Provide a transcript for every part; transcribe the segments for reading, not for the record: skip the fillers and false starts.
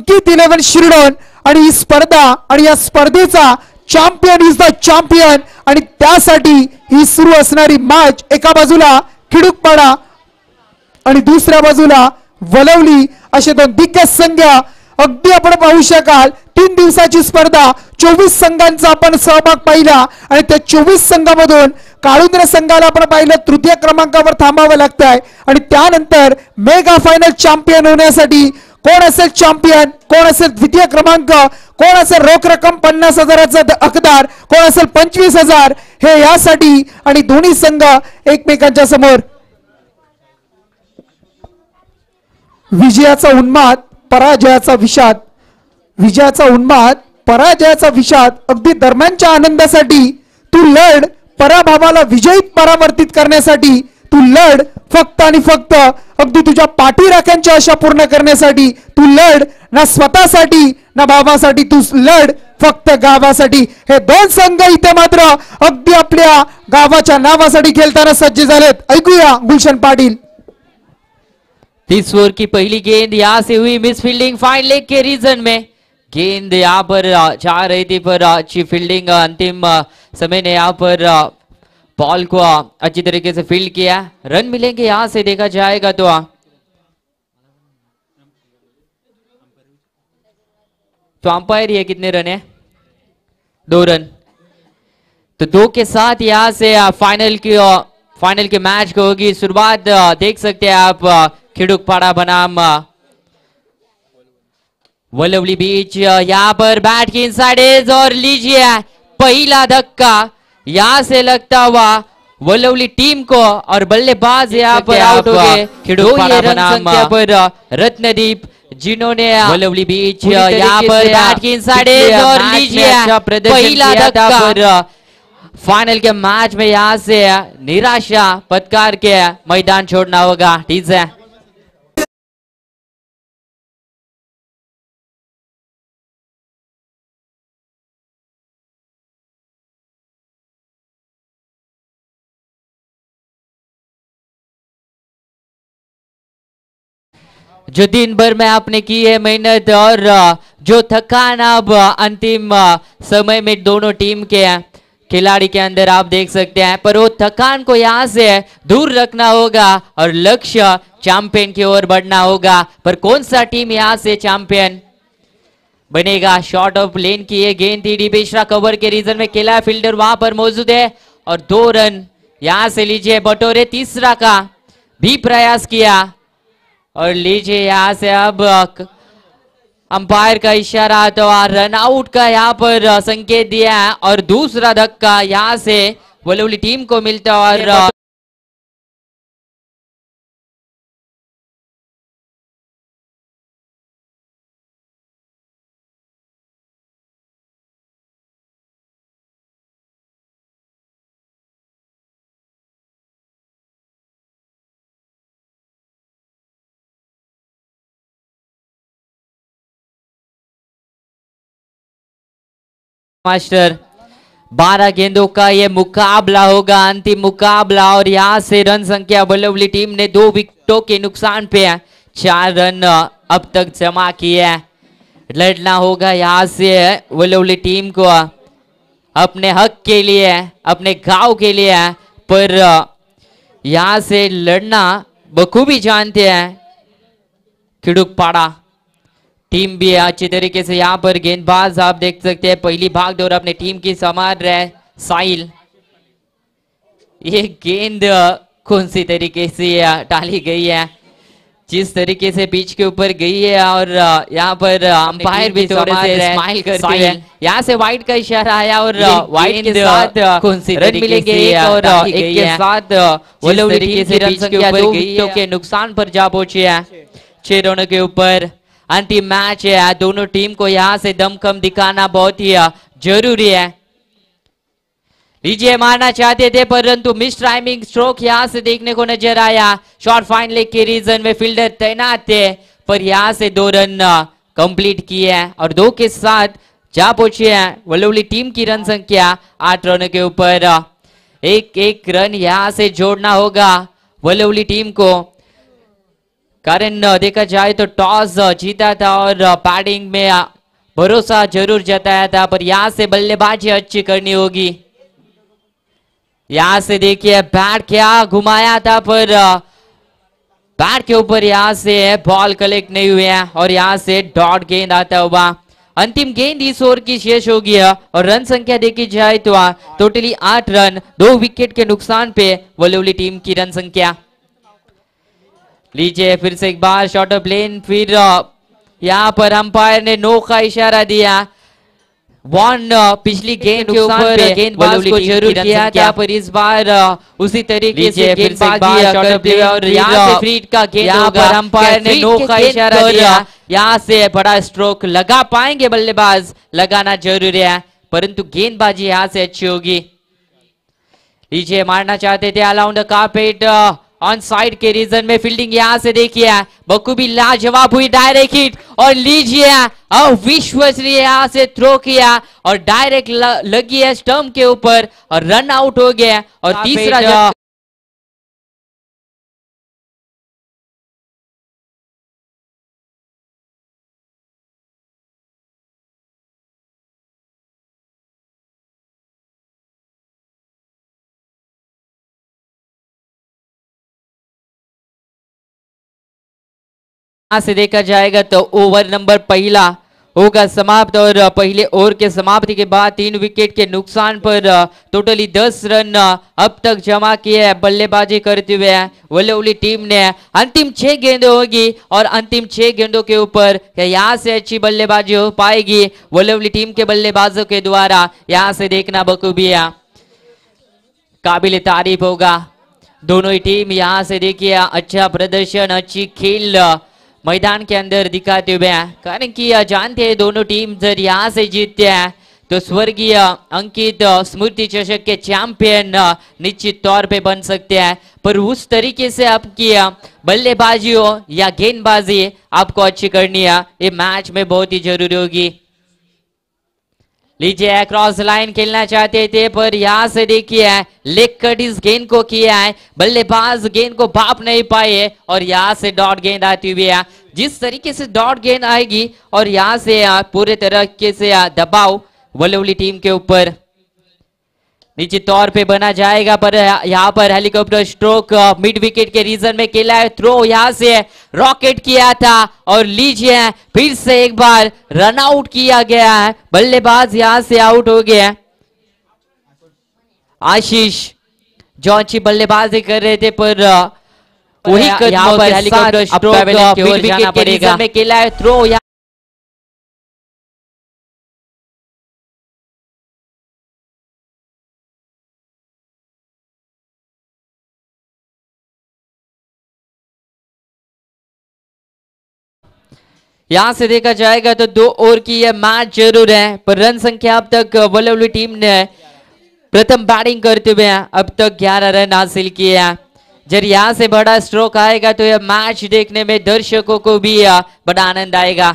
अंकित 11 शिरडोन आणि ही स्पर्धा आणि या स्पर्धेचा चॅम्पियन इज द चॅम्पियन आणि त्यासाठी ही सुरू असणारी मॅच एका बाजूला खिडूकपाडा आणि दुसऱ्या बाजूला वलवली असे दोन दिग्गज संघ अगदी आपण पाहू शकाल 3 दिवसाची स्पर्धा 24 संघांचा आपण सहभाग पाहिला आणि त्या 24 संघामधून काळुंद्र संघाला आपण पाहिलं तृतीय क्रमांकावर थांबावं लागतंय आणि त्यानंतर मेगा फायनल चॅम्पियन होण्यासाठी कोण असेल चॅम्पियन कोण असेल द्वितीय क्रमांक कोण असेल रोख रक्कम 50,000चा हकदार कोण असेल 25,000 हे यासाठी आणि दोन्ही संघ एकमेकांच्या समोर विजयाचा उन्माद पराजयाचा विषाद विजयाचा उन्माद पराजयाचा विषाद अगदी दरम्यानच्या आनंदासाठी तू लढ पराभवाला विजयीत परावर्तित करण्यासाठी तू लढ फक्त आणि फक्त अगदी तुझ्या पाठीराख्यांच्या आशा पूर्ण करण्यासाठी तू लढ ना स्वतःसाठी ना भावासाठी तू लढ फक्त गावासाठी हे दोन संघ इथे मात्र अगदी आपल्या गावाच्या नावासाठी खेळताना सज्ज झालेत ऐकूया गुलशन पाटील 30 ओवर की पहली गेंद यहाँ से हुई मिस फील्डिंग फाइन लेग के रीजन में गेंद यहाँ पर जा रही थी पर अच्छी फील्डिंग अंतिम समय ने यहाँ पर बॉल को अच्छी तरीके से फील्ड किया रन मिलेंगे यहाँ से देखा जाएगा तो अंपायर ये कितने रन है 2 रन तो 2 के साथ यहाँ से फाइनल के मैच को होगी शुरुआत देख सकते हैं आप खिड़ुकपाड़ा बनाम वलवली बीच यहाँ पर बैट की इनसाइड एज और लीजिए पहला धक्का यहाँ से लगता हुआ वलवली टीम को और बल्लेबाज यहाँ पर आउट हो गए खिड़ुकपाड़ा बनाम पर रत्नदीप जिन्होंने वलवली बीच यहाँ पर बैट की इनसाइड एज और लीजिए पहला धक्का फाइनल के मैच में यहाँ से निराशा पत्कार के मैदान छोड़ना होगा ठीक है जो दिन भर में आपने की है मेहनत और जो थकान अब अंतिम समय में दोनों टीम के खिलाड़ी के अंदर आप देख सकते हैं पर वो थकान को यहाँ से दूर रखना होगा और लक्ष्य चैंपियन की ओर बढ़ना होगा पर कौन सा टीम यहाँ से चैंपियन बनेगा शॉर्ट ऑफ लेन की ये गेंद थी डिबेशरा कवर के रीजन में खेला फील्डर वहां पर मौजूद है और 2 रन यहाँ से लीजिए बटोरे तीसरा का भी प्रयास किया और लीजिए यहाँ से अब अंपायर का इशारा तो रन आउट का यहाँ पर संकेत दिया है और दूसरा धक्का यहाँ से वलवली टीम को मिलता और मास्टर 12 गेंदों का ये मुकाबला होगा अंतिम मुकाबला और यहाँ से रन संख्या वलवली टीम ने 2 विकेटों के नुकसान पे 4 रन अब तक जमा किए लड़ना होगा यहाँ से वलवली टीम को अपने हक के लिए अपने गांव के लिए पर यहाँ से लड़ना बखूबी जानते हैं खिड़ुकपाड़ा टीम भी अच्छी तरीके से यहाँ पर गेंदबाज आप देख सकते हैं पहली भागदौड़ अपने टीम की संभाल रहे साहिल ये गेंद कौन सी तरीके से टाली गई है जिस तरीके से पिच के ऊपर गई है और यहाँ पर अंपायर भी थोड़े से स्माइल करते हुए यहाँ से वाइड का इशारा आया और वाइड के साथ कौन सी रन मिलेंगे और एक के साथ वलवली टीम की रन संख्या 2 विकेटों के नुकसान पर जा पहुंची है 6 रनों के ऊपर अंतिम मैच है दोनों टीम को यहाँ से दमखम दिखाना बहुत ही जरूरी है लीजिए मारना चाहते थे परंतु मिस टाइमिंग स्ट्रोक यहाँ से देखने को नजर आया शॉर्ट फाइन लेग के रीजन में फील्डर तैनात थे पर यहाँ से 2 रन कंप्लीट किए हैं और 2 के साथ जा पहुंचे हैं वलवली टीम की रन संख्या 8 रनों के ऊपर एक रन यहाँ से जोड़ना होगा वलवली टीम को कारण देखा जाए तो टॉस जीता था और बैटिंग में भरोसा जरूर जताया था, पर यहाँ से बल्लेबाजी अच्छी करनी होगी। यहाँ से देखिए बैट क्या घुमाया था, पर बैट के ऊपर यहाँ से बॉल कलेक्ट नहीं हुए हैं और यहाँ से डॉट गेंद आता हुआ। अंतिम गेंद इस ओवर की शेष हो गया और रन संख्या देखी जाए तो टोटली 8 रन, 2 विकेट के नुकसान पे वलवली टीम की रन संख्या। लीजिए फिर से एक बार शॉर्ट ऑफ प्लेन, फिर यहाँ पर अंपायर ने नो का इशारा दिया। वन पिछली गेंद के ऊपर गेंदबाज को जरूर किया था, पर इस बार उसी तरीके से गेंदबाजी करते और यहाँ से फ्रीड का गेंद यहाँ पर अंपायर ने नो का इशारा दिया। यहाँ से बड़ा स्ट्रोक लगा पाएंगे बल्लेबाज, लगाना जरूरी है, परंतु गेंदबाजी यहाँ से अच्छी होगी। लीजिए मारना चाहते थे along the carpet on side के रीजन में, फील्डिंग यहाँ से देखिए बखूबी लाजवाब हुई, डायरेक्ट हिट और लीजिए अविश्वसनीय यहाँ से थ्रो किया और डायरेक्ट लगी है स्टंप के ऊपर और रन आउट हो गया। और तीसरा से देखा जाएगा तो ओवर नंबर पहला होगा समाप्त और पहले ओवर के समाप्ति के बाद 3 विकेट के नुकसान पर टोटली 10 रन अब तक जमा किए बल्लेबाजी करते हुए वलवली टीम ने। अंतिम 6 गेंदें होगी और अंतिम 6 गेंदों के ऊपर यहाँ से अच्छी बल्लेबाजी हो पाएगी वलवली टीम के बल्लेबाजों के द्वारा, यहाँ से देखना बखूबी काबिल तारीफ होगा। दोनों ही टीम यहाँ से देखिए अच्छा प्रदर्शन, अच्छी खेल मैदान के अंदर दिखाते हुए हैं, कारण कि जानते हैं दोनों टीम जब यहाँ से जीतते हैं तो स्वर्गीय अंकित स्मृति चषक के चैंपियन निश्चित तौर पे बन सकते हैं, पर उस तरीके से आपकी बल्लेबाजी हो या गेंदबाजी आपको अच्छी करनी है, ये मैच में बहुत ही जरूरी होगी। लीजिए क्रॉस लाइन खेलना चाहते थे, पर यहाँ से देखिए लेग कट इस गेंद को किया है, बल्लेबाज गेंद को भाप नहीं पाए और यहाँ से डॉट गेंद आती हुई है। जिस तरीके से डॉट गेंद आएगी और यहाँ से पूरे तरीके से दबाव वलवली टीम के ऊपर निश्चित तौर पे बना जाएगा, पर यहाँ पर हेलीकॉप्टर स्ट्रोक मिड विकेट के रीजन में खेला है, थ्रो यहाँ से रॉकेट किया था और लीजिए फिर से एक बार रन आउट किया गया है, बल्लेबाज यहाँ से आउट हो गया। आशीष जो अच्छी बल्लेबाजी कर रहे थे, पर वही यहाँ पर हेलीकॉप्टर स्ट्रोक मिड विकेट के रीजन में खेला है, थ्रो यहां से देखा जाएगा तो 2 ओवर की यह मैच जरूर है, पर रन संख्या अब तक वलवली टीम ने प्रथम बैटिंग करते हुए अब तक 11 रन हासिल किए हैं। जब यहां से बड़ा स्ट्रोक आएगा तो यह मैच देखने में दर्शकों को भी बड़ा आनंद आएगा।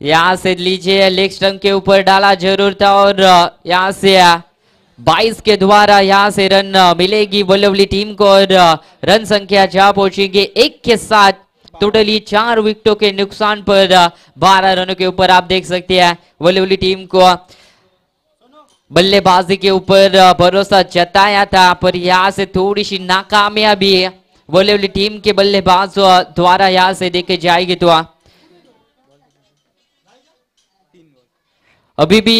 यहां से लीजिए लेग स्टंप के ऊपर डाला जरूर था और यहां से 22 के द्वारा यहां से रन मिलेगी वलवली टीम को और रन संख्या जा पहुंचेगी 1 के साथ। टोटली 4 विकेटों के नुकसान पर 12 रनों के ऊपर आप देख सकते हैं वलवली टीम को बल्लेबाजी के ऊपर भरोसा जताया था, पर यहाँ से थोड़ी सी नाकामयाबी वलवली टीम के बल्लेबाज द्वारा यहाँ से देखे जाएगी। तो अभी भी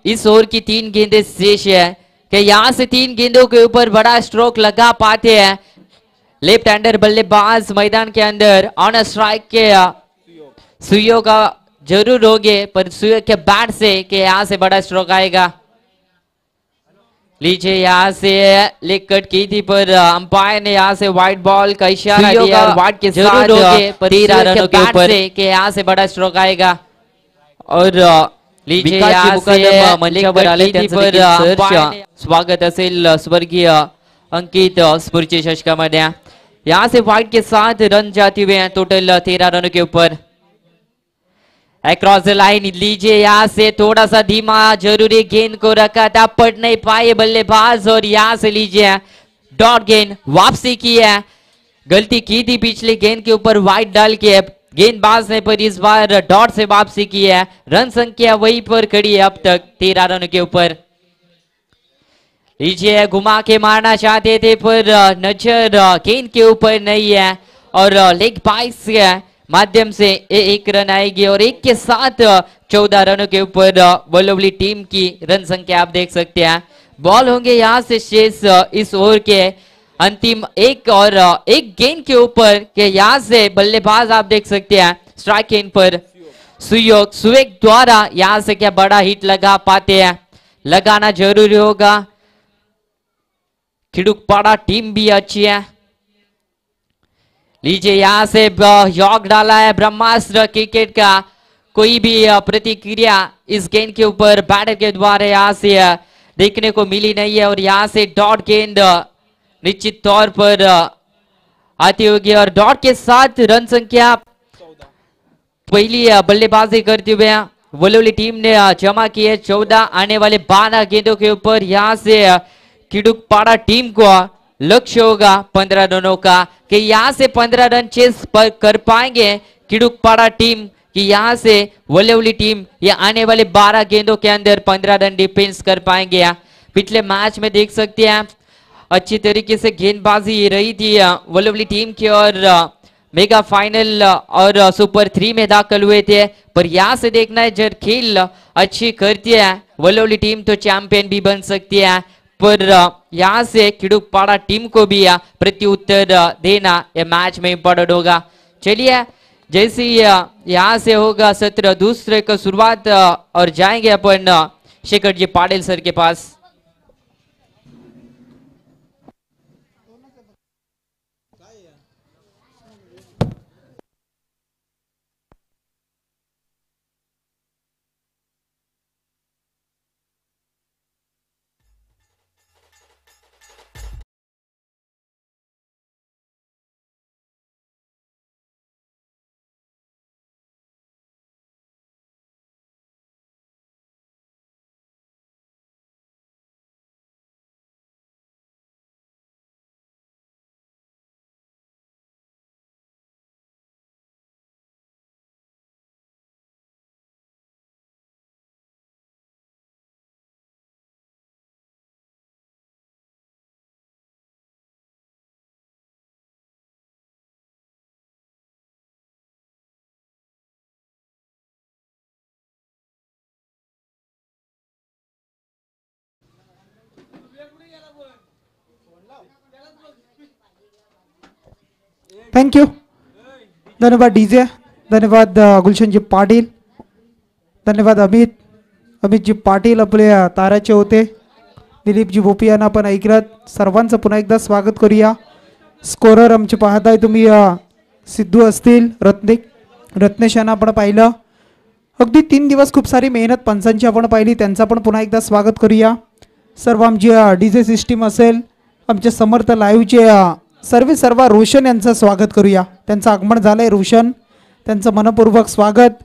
इस ओवर की 3 गेंदें शेष है कि यहाँ से 3 गेंदों के ऊपर बड़ा स्ट्रोक लगा पाते हैं लेफ्ट हैंडर बल्लेबाज मैदान के अंदर ऑन स्ट्राइक के सुयोग का जरूर होगे, पर सुयोग के बैट से कि यहाँ से बड़ा स्ट्रोक आएगा। लीजिए यहाँ से लेग कट की थी, पर अंपायर ने यहाँ से व्हाइट बॉल का इशारा दिया और व्हाइट के साथ 13 रनों के ऊपर कि यहाँ से बड़ा स्ट्रोक आएगा। और लीजिए यहाँ से स्वागत असेल स्वर्गीय अंकित स्फूर्ती चषकामध्ये। यहाँ से व्हाइट के साथ रन जाते हुए हैं टोटल 13 रनों के ऊपर। अक्रॉस द लाइन लीजिए यहाँ से थोड़ा सा धीमा जरूरी गेंद को रखा था, पढ़ नहीं पाए बल्लेबाज और यहाँ से लीजिए डॉट गेंद वापसी की है। गलती की थी पिछली गेंद के ऊपर वाइड डाल के, गेंदबाज ने पर इस बार डॉट से वापसी की है। रन संख्या वहीं पर खड़ी है अब तक 13 रनों के ऊपर। लीजिए घुमा के मारना चाहते थे पर नजर गेंद के ऊपर नहीं है और लेग बाइस के माध्यम से एक रन आएगी और एक के साथ 14 रनों के ऊपर वलोवली टीम की रन संख्या आप देख सकते हैं। बॉल होंगे यहाँ से शेष इस ओवर के अंतिम एक और एक गेंद के ऊपर के यहाँ से बल्लेबाज आप देख सकते हैं स्ट्राइक एंड पर सुवेग द्वारा यहाँ से क्या बड़ा हिट लगा पाते हैं, लगाना जरूरी होगा। खिड़ुकपाड़ा टीम भी अच्छी है। लीजिए यहाँ से यॉर्क डाला है ब्रह्मास्त्र क्रिकेट का, कोई भी प्रतिक्रिया इस गेंद के ऊपर बैटर के द्वारा यहाँ से देखने को मिली नहीं है और यहाँ से डॉट गेंद निश्चित तौर पर आती होगी और डॉट के साथ रन संख्या पहली बल्लेबाजी करते हुए वलोवली टीम ने जमा की है 14। आने वाले 12 गेंदों के ऊपर यहाँ से खिड़ुकपाड़ा टीम को लक्ष्य होगा 15 रनों का कि यहाँ से 15 रन चेस पर कर पाएंगे खिड़ुकपाड़ा टीम कि यहाँ से वलोवली टीम ये आने वाले 12 गेंदों के अंदर 15 रन डिफेंस कर पाएंगे। पिछले मैच में देख सकते हैं अच्छी तरीके से गेंदबाजी रही थी वलोवली टीम की और मेगा फाइनल और सुपर 3 में दाखिल हुए थे, पर यहाँ से देखना है जब खेल अच्छी करती है वलोवली टीम तो चैंपियन भी बन सकती है, पर यहाँ से खिड़ुकपाड़ा टीम को भी प्रत्युत्तर देना ये मैच में इम्पोर्टेंट होगा। चलिए जैसे ही यहाँ से होगा सत्र दूसरे का शुरुआत और जाएंगे अपन शेखर जी पाटिल सर के पास। थैंक यू, धन्यवाद डीजे, धन्यवाद गुलशन जी पाटील, धन्यवाद अमित जी पाटील आपले ताराचे होते, दिलीप जी भोपी यांना आपण ऐकलात, सर्वांचं पुन्हा एकदा स्वागत करूया। स्कोरर आमचे पाहताय तुम्ही सिद्धू असतील, रत्नेश यांना आपण पाहिलं, अगदी 3 दिवस खूप सारी मेहनत पंचांची आपण पाहिली, त्यांचा पण पुन्हा एकदा स्वागत करूया। सर्व आमची डीजे सिस्टीम असेल, आमचे समर्थ लाईव्हचे सर्व रोशन यांचं स्वागत करूया, त्यांचं आगमन झालंय रोशन, त्यांचं मनपूर्वक स्वागत।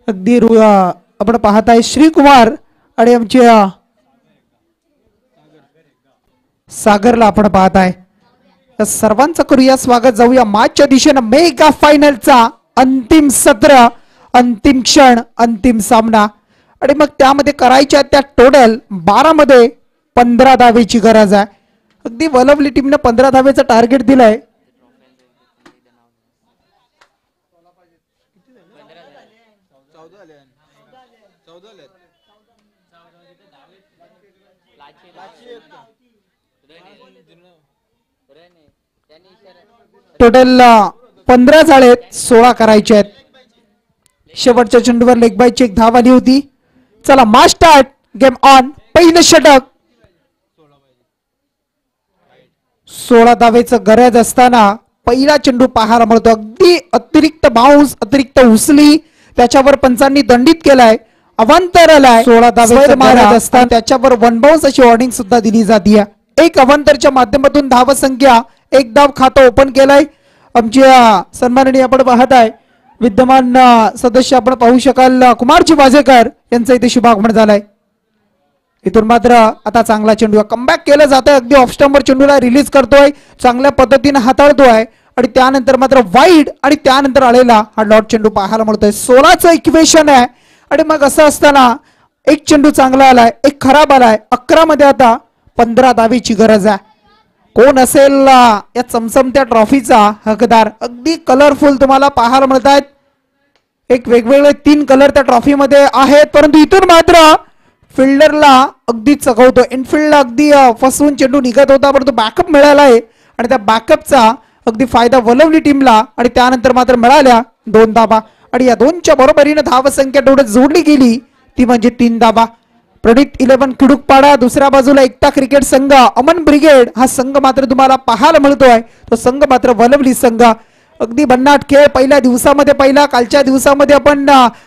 अगदी आपण पाहताय श्रीकुमार आणि आमचे सागरला आपण पाहताय, या सर्वांचं करूया स्वागत। जाऊया मॅचच्या दिशेने, मेगा फायनलचा अंतिम सत्र, अंतिम क्षण, अंतिम सामना आणि मग त्यामध्ये करायच्या त्या टोटल 12 मध्ये 15 धावेची गरज आहे। अगदी वलोवली टीमने 15 धावेचं टार्गेट दिलंय। टोटल 15 झालेत, 16 करायचे आहेत। शेवटच्या चेंडूवर लेग बायची एक धाव आली होती। चला मॅच स्टार्ट, गेम ऑन। पहिलं षटक, 16 धावेचं गरज असताना पहिला चेंडू पाहायला मिळतो, अगदी अतिरिक्त बाउन्स, अतिरिक्त उचली, त्याच्यावर पंचांनी दंडित केलाय, अवांतर आलाय। 16 धावेचं गरज असताना त्याच्यावर वन बाउन्स अशी वॉर्निंग सुद्धा दिली जाते। एक अवांतरच्या माध्यमातून धाव संख्या, एक धाव खातं ओपन केलंय। आमच्या सन्माननीय आपण पाहताय विद्यमान सदस्य आपण पाहू शकाल कुमारजी वाजेकर यांचं इथे शुभागमन झालंय। इथून मात्र आता चांगला चेंडू कमबॅक केलं जातंय, अगदी ऑफ स्टंपवर चेंडूला रिलीज करतोय, चांगल्या पद्धतीने हाताळतोय आणि त्यानंतर मात्र वाईड आणि त्यानंतर आलेला हा डॉट चेंडू पाहायला मिळतोय. 16चं इक्वेशन आहे आणि मग असं असताना एक चेंडू चांगला आलाय, एक खराब आलाय. 11 मध्ये आता 15 धावेची गरज आहे. कोण असेल या चमचमत्या ट्रॉफीचा हकदार? अगदी कलरफुल तुम्हाला पाहायला मिळत आहेत. एक वेगवेगळे 3 कलर त्या ट्रॉफी मध्ये आहेत, परंतु इथून मात्र फिल्डरला अगदी चकवतो. इनफिल्डला अगदी फसवून चेंडू निघत होता, परंतु बॅकअप मिळाला आहे आणि त्या बॅकअपचा अगदी फायदा वलवली टीमला आणि त्यानंतर मात्र मिळाल्या 2 धावा आणि या 2च्या बरोबरीने धावसंख्या तेवढं जोडली गेली ती म्हणजे 3 धावा. प्रणित 11 खिडूकपाडा, दुसऱ्या बाजूला एकता क्रिकेट संघ, अमन ब्रिगेड हा संघ मात्र तुम्हाला पाहायला मिळतोय. तो संघ मात्र वलवली संघ. अगदी भन्नाट खेळ पहिल्या दिवसामध्ये पाहिला. कालच्या दिवसामध्ये आपण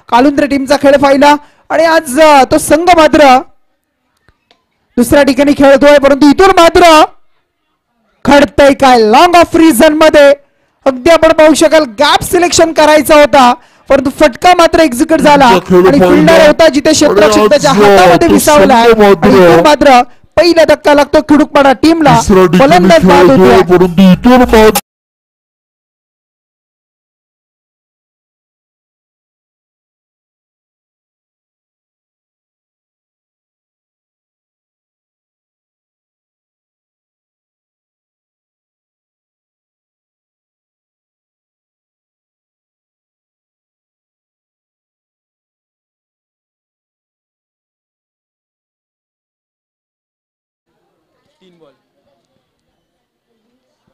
कालुंद्रे टीमचा खेळ पाहिला आणि आज तो संघ मात्र दुसऱ्या ठिकाणी खेळतोय, परंतु इथून मात्र खडतय काय लॉंग ऑफ रिझन मध्ये. अगदी आपण पाहू शकाल गॅप सिलेक्शन करायचा होता, परंतु फटका मात्र एक्झिक्यूट झाला आणि फिल्डर होता जिथे क्षेत्ररक्षक त्याच्या हातामध्ये विसावला आहे. मात्र पहिला धक्का लागतो खिडूकपाडा टीमला. फलंदाज बाद होतो.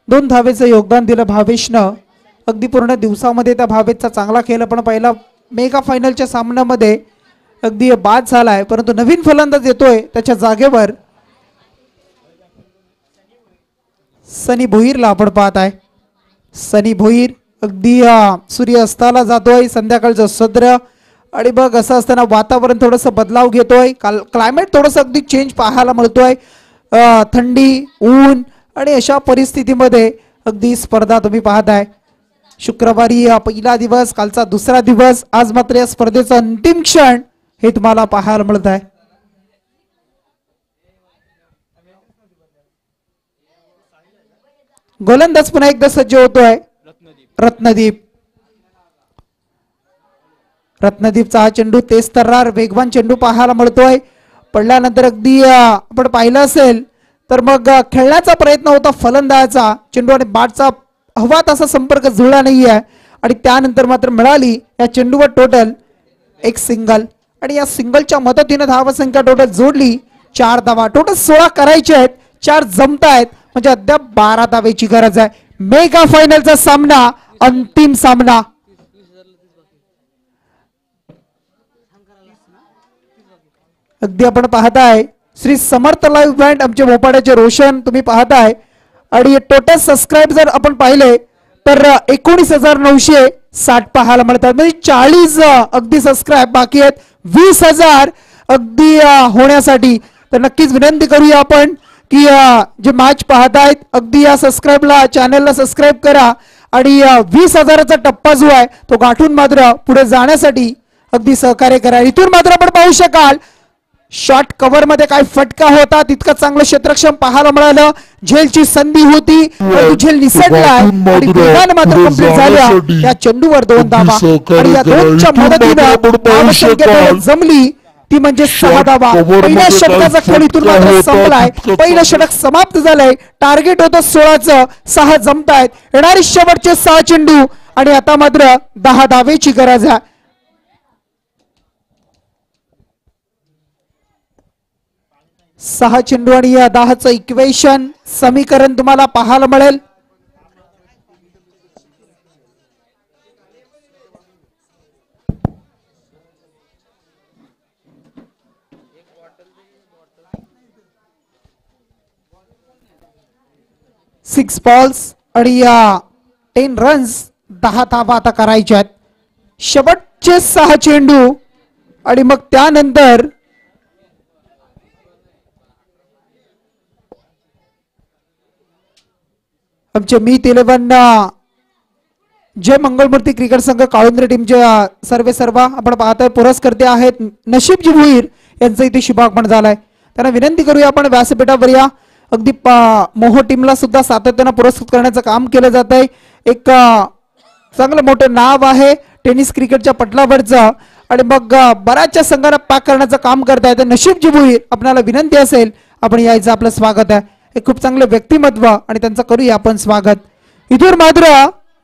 दोन धावेचं योगदान दिलं भावेशनं. अगदी पूर्ण दिवसामध्ये त्या भावेशचा चांगला खेळ आपण पहिला मेगा फायनलच्या सामन्यामध्ये अगदी बाद झालाय, परंतु नवीन फलंदाज येतोय त्याच्या जागेवर सनी भोईरला आपण पाहत आहे. सनी भोईर अगदी सूर्य अस्ताला जातोय, संध्याकाळचं सद्र आणि बघ असं असताना वातावरण थोडंसं बदलाव घेतोय. क्लायमेट थोडंसं अगदी चेंज पाहायला मिळतोय. थंडी, ऊन आणि अशा परिस्थितीमध्ये अगदी स्पर्धा तुम्ही पाहताय. शुक्रवारी पहिला दिवस, कालचा दुसरा दिवस, आज मात्र या स्पर्धेचं अंतिम क्षण हे तुम्हाला पाहायला मिळत आहे. गोलंदाज पुन्हा एकदा सज्ज होतोय रत्नदीप. रत्नदीपचा हा चेंडू तेज तर्रार वेगवान चेंडू पाहायला मिळतोय. पडल्यानंतर अगदी आपण पाहिलं असेल तर मग खेळण्याचा प्रयत्न होता फलंदाजाचा. चेंडू आणि बॅटचा हवा तसा संपर्क जुळला नाहीये आणि त्यानंतर मात्र मिळाली या चेंडूवर टोटल एक सिंगल आणि या सिंगलच्या मदतीने धावसंख्या टोटल जोडली 4 धावा. टोटल 16 करायचे आहेत, 4 जमतायत म्हणजे अद्याप 12 धावेची गरज आहे. मेगा फायनलचा सामना, अंतिम सामना. अगदी आपण पाहताय श्री समर्थ लाईव्ह बँड आमचे भोपाळ्याचे रोशन तुम्ही पाहताय आणि टोटल सबस्क्राईब जर आपण पाहिले तर 19,960 पाहायला मिळतात. म्हणजे 40 अगदी सबस्क्राईब बाकी आहेत 20,000 अगदी होण्यासाठी. तर नक्कीच विनंती करूया आपण की जे मॅच पाहतायत अगदी या सबस्क्राईबला चॅनलला सबस्क्राईब करा आणि 20,000चा टप्पा जो आहे तो गाठून मात्र पुढे जाण्यासाठी अगदी सहकार्य करा. इथून मात्र आपण पाहू शकाल शॉर्ट कव्हर मध्ये काय फटका होता, तितकं चांगलं क्षेत्रक्षम पाहायला मिळालं. झेलची संधी होती, झेल निसटलाय आणि वेगाने मात्र कंप्लीट झाल्या. या चेंडूवर 2 धावा आणि या 2च्या मदतीनं जमली ती म्हणजे 6 धावा. पहिल्या षटकाचा खेळ इथून मात्र संपलाय. पहिलं षटक समाप्त झालंय. टार्गेट होतं 16चं, 6 जमतायत. येणारी शेवटचे 6 चेंडू आणि आता मात्र 10 धावेची गरज आहे. 6 चेंडू आणि या 10चं इक्वेशन समीकरण तुम्हाला पाहायला मिळेल. सिक्स बॉल्स आणि या 10 रन्स, 10 धावा आता करायच्या आहेत. शेवटचे 6 चेंडू आणि मग त्यानंतर आमचे मीत 11 जय मंगलमूर्ती क्रिकेट संघ काळुंद्रे टीमचे सर्व आपण पाहतोय पुरस्कर्ते आहेत नशीबजी भुईर यांचं इथे शुभागमन झालंय. त्यांना विनंती करूया आपण व्यासपीठावर या. अगदी मोहो टीमला सुद्धा सातत्यानं पुरस्कृत करण्याचं काम केलं जात आहे. एक चांगलं मोठं नाव आहे टेनिस क्रिकेटच्या पटलावरचं आणि मग बऱ्याचशा संघांना पाक करण्याचं काम करतायत. नशीब जिबुई आपल्याला विनंती असेल आपण यायचं आपलं स्वागत आहे. एक खूप चांगलं व्यक्तिमत्व आणि त्यांचं करूया आपण स्वागत. इथून मात्र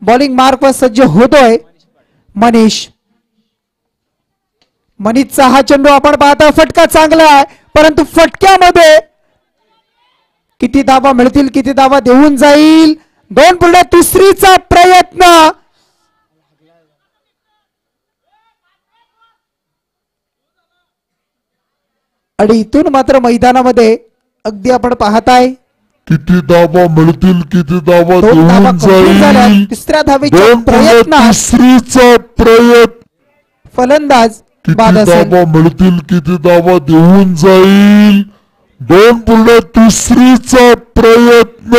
बॉलिंग मार्कवर सज्ज होतोय मनीष. मनीषचा हा चेंडू आपण पाहता फटका चांगला आहे परंतु फटक्यामध्ये किती धावा मिळतील किती धावा देऊन जाईल. 2.3चा प्रयत्न आणि इथून मात्र मैदानामध्ये अगदी आपण पाहताय किती धावा मिळतील किती धावा दोन धावा देऊन complete झाल्या. जाईल. तिसऱ्या धावेच्या प्रयत्नात तिसरीचा प्रयत्न फलंदाज बाद किती असेल. धावा मिळतील किती धावा देऊन जाईल. 2.3चा प्रयत्न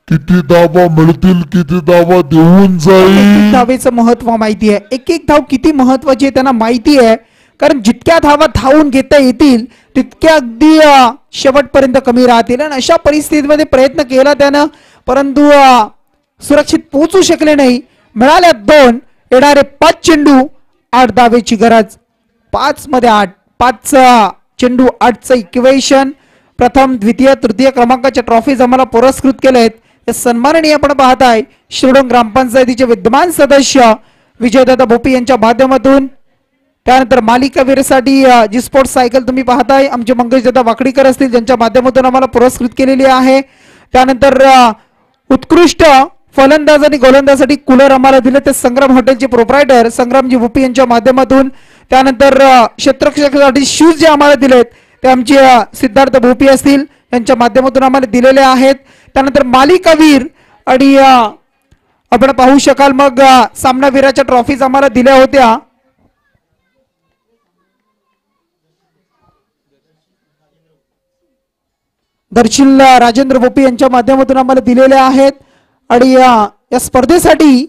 किती धावा मिळतील किती धावा देऊन एक जाईल. धावेचं महत्व माहिती आहे. एक एक धाव किती महत्वाची आहे त्यांना माहिती आहे कारण जितक्या धावा धावून घेता येतील तितक्या अगदी शेवटपर्यंत कमी राहतील. आणि अशा परिस्थितीमध्ये प्रयत्न केला त्यानं परंतु सुरक्षित पोहोचू शकले नाही. मिळाल्या 2 येणारे 5 चेंडू 8 धावेची गरज. 5 मध्ये 8 5चा चेंडू 8चं इक्वेशन. प्रथम द्वितीय तृतीय क्रमांकाच्या ट्रॉफीज आम्हाला पुरस्कृत केलेत. हे सन्माननीय आपण पाहताय शिरडोन ग्रामपंचायतीचे विद्यमान सदस्य विजयदादा भोपी यांच्या माध्यमातून. त्यानंतर मालिकावीरसाठी जी स्पोर्ट्स सायकल तुम्ही पाहताय आमचे मंगेशदादा वाकडीकर असतील ज्यांच्या माध्यमातून आम्हाला पुरस्कृत केलेली आहे. त्यानंतर उत्कृष्ट फलंदाज आणि गोलंदाजासाठी कूलर आम्हाला दिले ते संग्राम हॉटेलचे प्रोप्रायटर संग्रामजी भोपी यांच्या माध्यमातून. त्यानंतर क्षेत्ररक्षकासाठी शूज जे आम्हाला दिलेत ते आमचे सिद्धार्थ भोपी असतील यांच्या माध्यमातून आम्हाला दिलेले आहेत. त्यानंतर मालिकावीर आणि आपण पाहू शकाल मग सामनावीराच्या ट्रॉफीज आम्हाला दिल्या होत्या. दर्शिल राजेंद्र भोपी यांच्या माध्यमातून आम्हाला दिलेल्या आहेत. आणि या स्पर्धेसाठी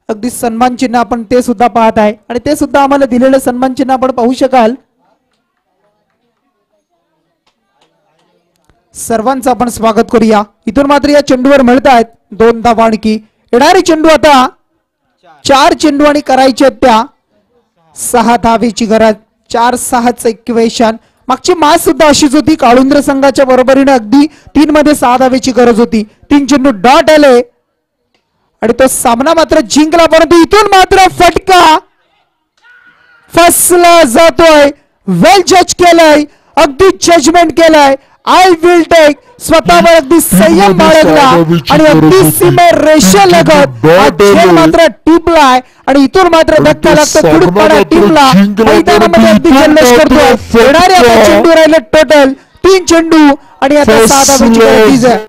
अगदी सन्मान चिन्ह आपण ते सुद्धा पाहत आहे आणि ते सुद्धा आम्हाला दिलेलं सन्मान चिन्ह आपण पाहू शकाल. सर्वांचं आपण स्वागत करूया. इथून मात्र या चेंडूवर मिळत आहेत 2 धावा आणखी. येणारे चेंडू आता 4 चेंडू आणि करायचे त्या 6 धावेची गरज. 4-6चं इक्वेशन. मागची मॅच सुद्धा अशीच होती. काळुंद्र संघाच्या बरोबरीने अगदी 3 मध्ये 6 धावेची गरज होती. 3 चेंडू डॉट आले आणि तो सामना मात्र जिंकला परंतु इथून मात्र फटका फसला जातोय. वेल जज केलंय अगदी जजमेंट केलंय. आय विल टेक स्वतःवर अगदी संयम बाळगला आणि अगदी सीमे रेषे लगत मात्र टिपलाय आणि इथून मात्र धक्का लागतो कुडूपाडा टीमला. मैदानामध्ये अगदी जल्लोष करतोय. येणारे आता चेंडू राहिले टोटल 3 चेंडू आणि आता 6 धावेची गरज आहे.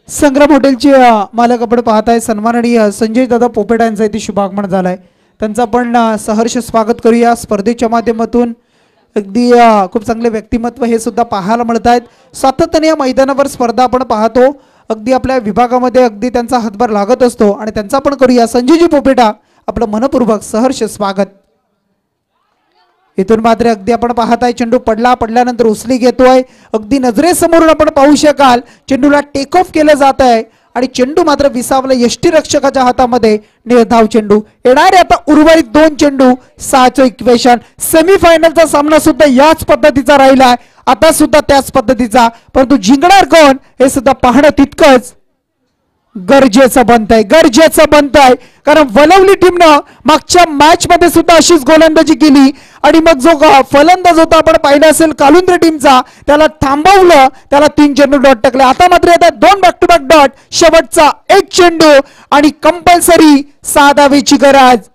संग्राम हॉटेलचे मालक आपण पाहताय सन्माननीय संजय दादा पोपेटा यांचा इथे शुभागमन झालाय. त्यांचं आपण सहर्ष स्वागत करूया. स्पर्धेच्या माध्यमातून अगदी खूप चांगले व्यक्तिमत्व हे सुद्धा पाहायला मिळत आहेत. सातत्याने या मैदानावर स्पर्धा आपण पाहतो. अगदी आपल्या विभागामध्ये अगदी त्यांचा हातभार लागत असतो आणि त्यांचा आपण करूया संजयजी पोपेटा आपलं मनपूर्वक सहर्ष स्वागत. इथून मात्र अगदी आपण पाहताय चेंडू पडल्यानंतर उचली घेतोय. अगदी नजरेसमोरून आपण पाहू शकाल चेंडूला टेक ऑफ केलं जात आहे आणि चेंडू मात्र विसावला यष्टीरक्षकाच्या हातामध्ये. निर्धाव चेंडू. येणारे आता उर्वरित 2 चेंडू 6चं इक्वेशन. सेमीफायनलचा सामना सुद्धा याच पद्धतीचा राहिलाय. आता सुद्धा त्याच पद्धतीचा परंतु जिंकणार कोण हे सुद्धा पाहणं तितकंच गरजेचं बनतंय कारण वलवली टीमनं मागच्या मॅच मध्ये सुद्धा अशीच गोलंदाजी केली आणि मग जो फलंदाज होता आपण पाहिला असेल कालुंद्रे टीमचा त्याला थांबवलं, त्याला 3 चेंडू डॉट टाकले. आता मात्र येतात 2 बॅक टू बॅक डॉट, शेवटचा 1 चेंडू आणि कंपल्सरी 6 धावेची गरज.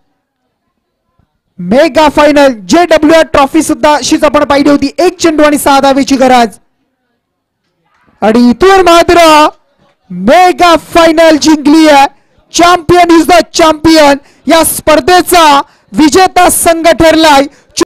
मेगा फायनल JWR ट्रॉफी सुद्धा अशीच आपण पाहिली होती, 1 चेंडू आणि 6 धावेची गरज. आणि इथून मात्र मेगा फायनल जिंकली आहे. Champion is the champion. या स्पर्धेचा विजेता संघ ठरलाय